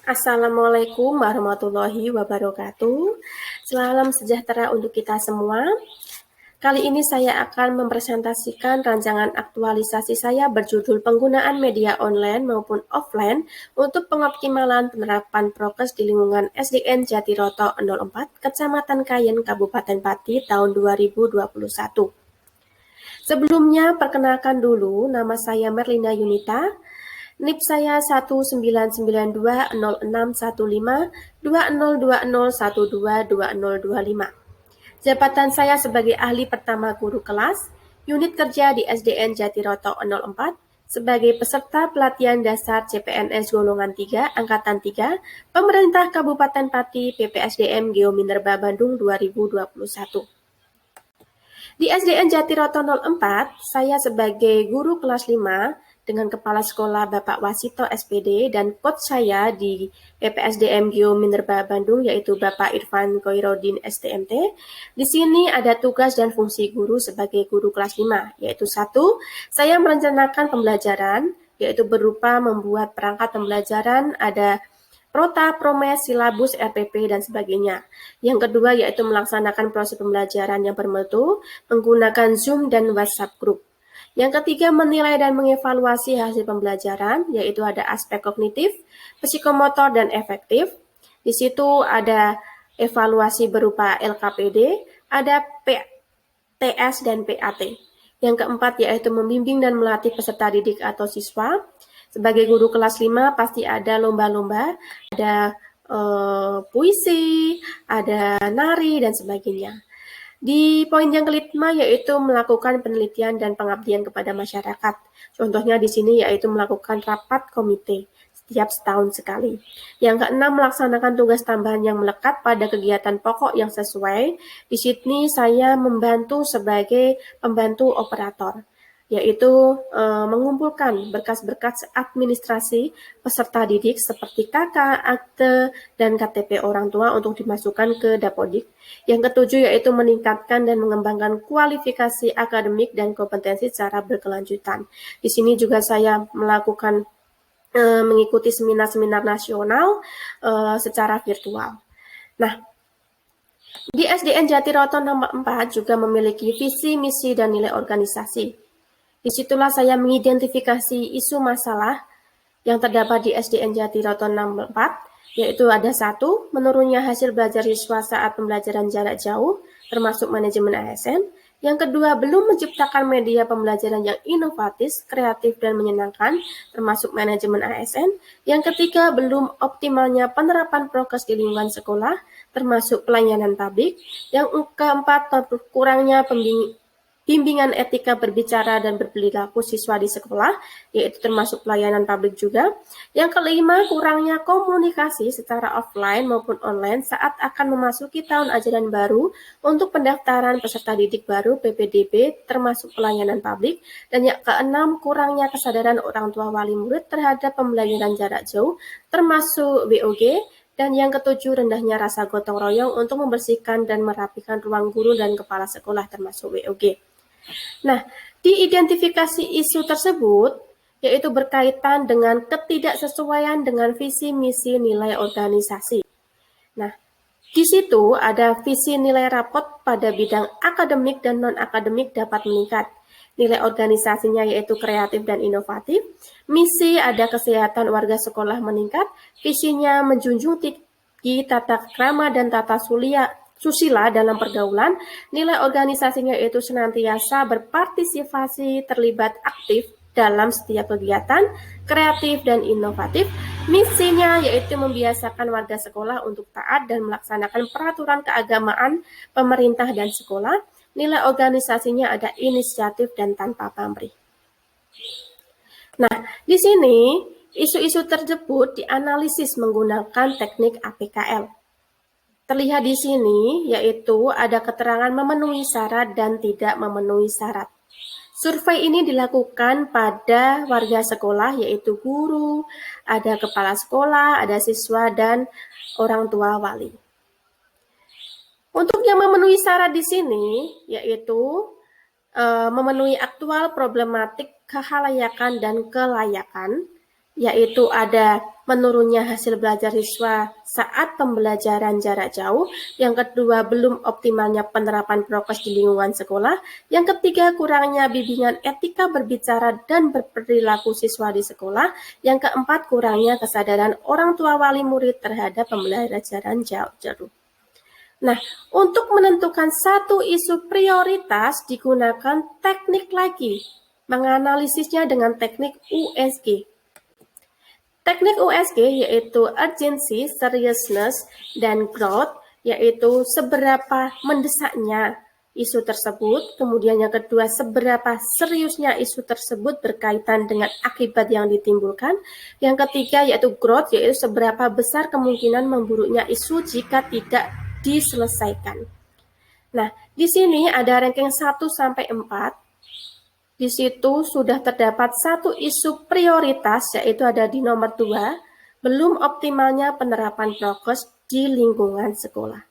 Assalamualaikum warahmatullahi wabarakatuh. Salam sejahtera untuk kita semua. Kali ini saya akan mempresentasikan rancangan aktualisasi saya berjudul penggunaan media online maupun offline untuk pengoptimalan penerapan prokes di lingkungan SDN Jatiroto 04, Kecamatan Kayen, Kabupaten Pati tahun 2021. Sebelumnya, perkenalkan dulu, nama saya Merlina Yunita. NIP saya 1992061520201225. Jabatan saya sebagai ahli pertama guru kelas, unit kerja di SDN Jatiroto 04, sebagai peserta pelatihan dasar CPNS golongan 3, angkatan 3, Pemerintah Kabupaten Pati, PPSDM Geominerba Bandung 2021. Di SDN Jatiroto 04, saya sebagai guru kelas 5 dengan Kepala Sekolah Bapak Wasito SPD dan coach saya di PPSDM Geominerba Bandung yaitu Bapak Irfan Koirodin STMT. Di sini ada tugas dan fungsi guru sebagai guru kelas 5, yaitu 1. Saya merencanakan pembelajaran, yaitu berupa membuat perangkat pembelajaran, ada Prota, Promes, silabus, RPP, dan sebagainya. Yang kedua yaitu melaksanakan proses pembelajaran yang bermutu menggunakan Zoom dan WhatsApp Group. Yang ketiga menilai dan mengevaluasi hasil pembelajaran, yaitu ada aspek kognitif, psikomotor, dan efektif. Di situ ada evaluasi berupa LKPD, ada PTS dan PAT. Yang keempat yaitu membimbing dan melatih peserta didik atau siswa. Sebagai guru kelas 5 pasti ada lomba-lomba, ada puisi, ada nari, dan sebagainya. Di poin yang kelima yaitu melakukan penelitian dan pengabdian kepada masyarakat. Contohnya di sini yaitu melakukan rapat komite setiap setahun sekali. Yang keenam melaksanakan tugas tambahan yang melekat pada kegiatan pokok yang sesuai. Di sini saya membantu sebagai pembantu operator, yaitu mengumpulkan berkas-berkas administrasi peserta didik seperti KK, akte, dan KTP orang tua untuk dimasukkan ke Dapodik. Yang ketujuh yaitu meningkatkan dan mengembangkan kualifikasi akademik dan kompetensi secara berkelanjutan. Di sini juga saya melakukan mengikuti seminar-seminar nasional secara virtual. Nah, di SDN Jatiroto nomor 4 juga memiliki visi, misi, dan nilai organisasi. Disitulah saya mengidentifikasi isu masalah yang terdapat di SDN Jatiroto 64, yaitu ada 1, menurunnya hasil belajar siswa saat pembelajaran jarak jauh, termasuk manajemen ASN. Yang kedua, belum menciptakan media pembelajaran yang inovatif, kreatif, dan menyenangkan, termasuk manajemen ASN. Yang ketiga, belum optimalnya penerapan prokes di lingkungan sekolah, termasuk pelayanan publik. Yang keempat, kurangnya bimbingan etika berbicara dan berperilaku siswa di sekolah, yaitu termasuk pelayanan publik juga. Yang kelima, kurangnya komunikasi secara offline maupun online saat akan memasuki tahun ajaran baru untuk pendaftaran peserta didik baru PPDB termasuk pelayanan publik. Dan yang keenam, kurangnya kesadaran orang tua wali murid terhadap pembelajaran jarak jauh termasuk WOG. Dan yang ketujuh, rendahnya rasa gotong royong untuk membersihkan dan merapikan ruang guru dan kepala sekolah termasuk WOG. Nah, diidentifikasi isu tersebut yaitu berkaitan dengan ketidaksesuaian dengan visi, misi, nilai organisasi. Nah, di situ ada visi nilai rapot pada bidang akademik dan non-akademik dapat meningkat. Nilai organisasinya yaitu kreatif dan inovatif. Misi ada kesehatan warga sekolah meningkat. Visinya menjunjung tinggi tata krama dan tata susila dalam pergaulan. Nilai organisasinya yaitu senantiasa berpartisipasi, terlibat aktif dalam setiap kegiatan, kreatif dan inovatif. Misinya yaitu membiasakan warga sekolah untuk taat dan melaksanakan peraturan keagamaan pemerintah dan sekolah. Nilai organisasinya ada inisiatif dan tanpa pamrih. Nah, di sini isu-isu tersebut dianalisis menggunakan teknik APKL. Terlihat di sini yaitu ada keterangan memenuhi syarat dan tidak memenuhi syarat. Survei ini dilakukan pada warga sekolah yaitu guru, ada kepala sekolah, ada siswa, dan orang tua wali. Untuk yang memenuhi syarat di sini yaitu memenuhi aktual problematik kehalayakan dan kelayakan, yaitu ada menurunnya hasil belajar siswa saat pembelajaran jarak jauh. Yang kedua, belum optimalnya penerapan prokes di lingkungan sekolah. Yang ketiga, kurangnya bimbingan etika berbicara dan berperilaku siswa di sekolah. Yang keempat, kurangnya kesadaran orang tua wali murid terhadap pembelajaran jarak jauh. Nah, untuk menentukan satu isu prioritas digunakan teknik lagi, menganalisisnya dengan teknik USG. Teknik USG yaitu urgency, seriousness, dan growth, yaitu seberapa mendesaknya isu tersebut, kemudian yang kedua seberapa seriusnya isu tersebut berkaitan dengan akibat yang ditimbulkan, yang ketiga yaitu growth, yaitu seberapa besar kemungkinan memburuknya isu jika tidak diselesaikan. Nah, di sini ada ranking 1 sampai 4. Di situ sudah terdapat satu isu prioritas, yaitu ada di nomor 2, belum optimalnya penerapan prokes di lingkungan sekolah.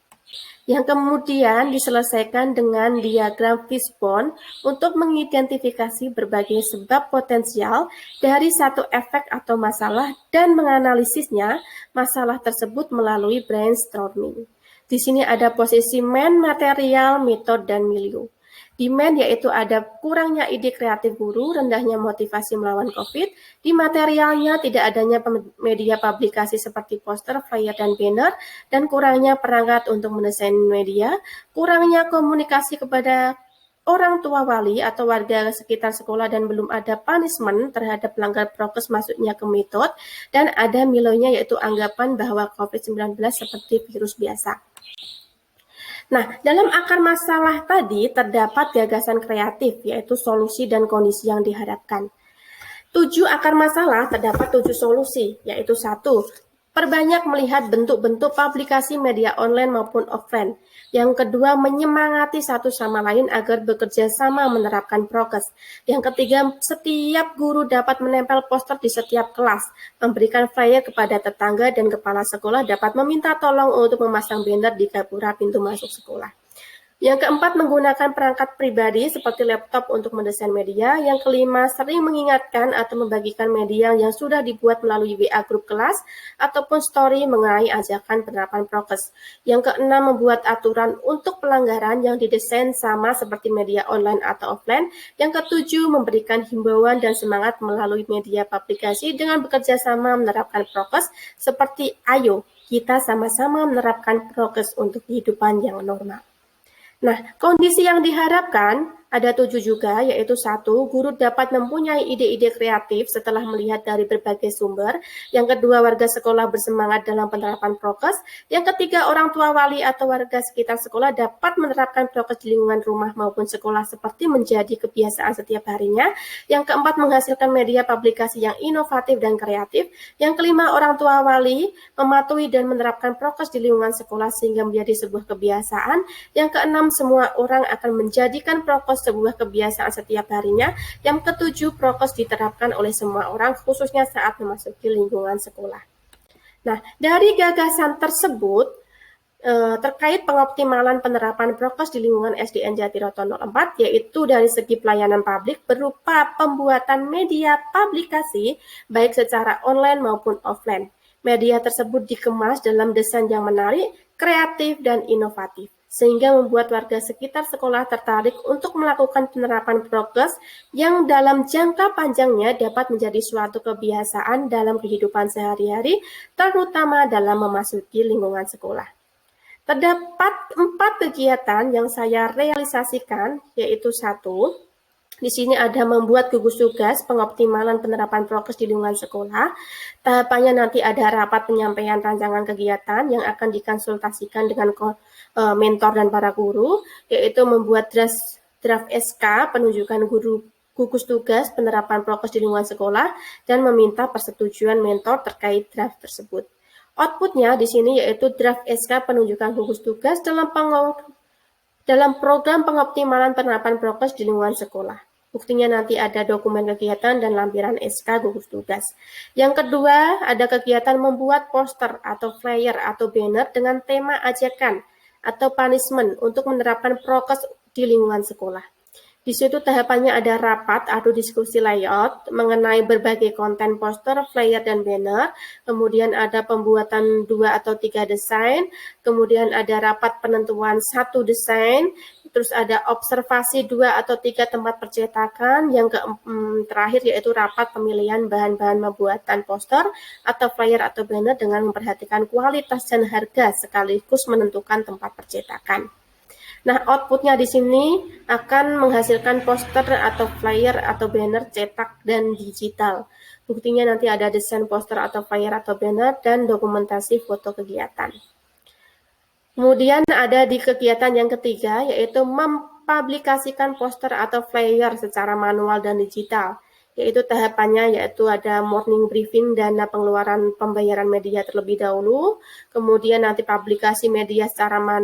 Yang kemudian diselesaikan dengan diagram fishbone untuk mengidentifikasi berbagai sebab potensial dari satu efek atau masalah dan menganalisisnya masalah tersebut melalui brainstorming. Di sini ada posisi main, material, metode, dan milieu. Di main yaitu ada kurangnya ide kreatif guru, rendahnya motivasi melawan COVID. Di materialnya tidak adanya media publikasi seperti poster, flyer, dan banner, dan kurangnya perangkat untuk mendesain media, kurangnya komunikasi kepada orang tua wali atau warga sekitar sekolah dan belum ada punishment terhadap pelanggar prokes masuknya ke metode, dan ada milonya yaitu anggapan bahwa COVID-19 seperti virus biasa. Nah, dalam akar masalah tadi terdapat gagasan kreatif, yaitu solusi dan kondisi yang diharapkan. 7 akar masalah terdapat 7 solusi, yaitu 1. Perbanyak melihat bentuk-bentuk publikasi media online maupun offline. Yang kedua, menyemangati satu sama lain agar bekerja sama menerapkan prokes. Yang ketiga, setiap guru dapat menempel poster di setiap kelas, memberikan flyer kepada tetangga, dan kepala sekolah dapat meminta tolong untuk memasang banner di gapura pintu masuk sekolah. Yang keempat, menggunakan perangkat pribadi seperti laptop untuk mendesain media. Yang kelima, sering mengingatkan atau membagikan media yang sudah dibuat melalui WA grup kelas ataupun story mengenai ajakan penerapan prokes. Yang keenam, membuat aturan untuk pelanggaran yang didesain sama seperti media online atau offline. Yang ketujuh, memberikan himbauan dan semangat melalui media publikasi dengan bekerja sama menerapkan prokes seperti ayo kita sama-sama menerapkan prokes untuk kehidupan yang normal. Nah, kondisi yang diharapkan ada 7 juga, yaitu 1, guru dapat mempunyai ide-ide kreatif setelah melihat dari berbagai sumber. Yang kedua, warga sekolah bersemangat dalam penerapan prokes. Yang ketiga, orang tua wali atau warga sekitar sekolah dapat menerapkan prokes di lingkungan rumah maupun sekolah seperti menjadi kebiasaan setiap harinya. Yang keempat, menghasilkan media publikasi yang inovatif dan kreatif. Yang kelima, orang tua wali mematuhi dan menerapkan prokes di lingkungan sekolah sehingga menjadi sebuah kebiasaan. Yang keenam, semua orang akan menjadikan prokes sebuah kebiasaan setiap harinya. Yang ketujuh, prokes diterapkan oleh semua orang, khususnya saat memasuki lingkungan sekolah. Nah, dari gagasan tersebut, terkait pengoptimalan penerapan prokes di lingkungan SDN Jatiroto 04, yaitu dari segi pelayanan publik berupa pembuatan media publikasi, baik secara online maupun offline. Media tersebut dikemas dalam desain yang menarik, kreatif, dan inovatif, sehingga membuat warga sekitar sekolah tertarik untuk melakukan penerapan prokes yang dalam jangka panjangnya dapat menjadi suatu kebiasaan dalam kehidupan sehari-hari, terutama dalam memasuki lingkungan sekolah. Terdapat 4 kegiatan yang saya realisasikan, yaitu 1, di sini ada membuat gugus tugas pengoptimalan penerapan prokes di lingkungan sekolah. Tahapannya nanti ada rapat penyampaian rancangan kegiatan yang akan dikonsultasikan dengan mentor dan para guru, yaitu membuat draft SK penunjukan guru gugus tugas penerapan prokes di lingkungan sekolah dan meminta persetujuan mentor terkait draft tersebut. Outputnya di sini yaitu draft SK penunjukan gugus tugas dalam program pengoptimalan penerapan prokes di lingkungan sekolah. Buktinya nanti ada dokumen kegiatan dan lampiran SK gugus tugas. Yang kedua, ada kegiatan membuat poster atau flyer atau banner dengan tema ajakan atau punishment untuk menerapkan prokes di lingkungan sekolah. Di situ tahapannya ada rapat atau diskusi layout mengenai berbagai konten poster, flyer, dan banner. Kemudian ada pembuatan 2 atau 3 desain. Kemudian ada rapat penentuan 1 desain. Terus ada observasi 2 atau 3 tempat percetakan. Yang terakhir yaitu rapat pemilihan bahan-bahan pembuatan poster atau flyer atau banner dengan memperhatikan kualitas dan harga sekaligus menentukan tempat percetakan. Nah, outputnya di sini akan menghasilkan poster atau flyer atau banner cetak dan digital. Buktinya nanti ada desain poster atau flyer atau banner dan dokumentasi foto kegiatan. Kemudian ada di kegiatan yang ketiga, yaitu mempublikasikan poster atau flyer secara manual dan digital. Yaitu tahapannya yaitu ada morning briefing dana pengeluaran pembayaran media terlebih dahulu, kemudian nanti publikasi media secara manual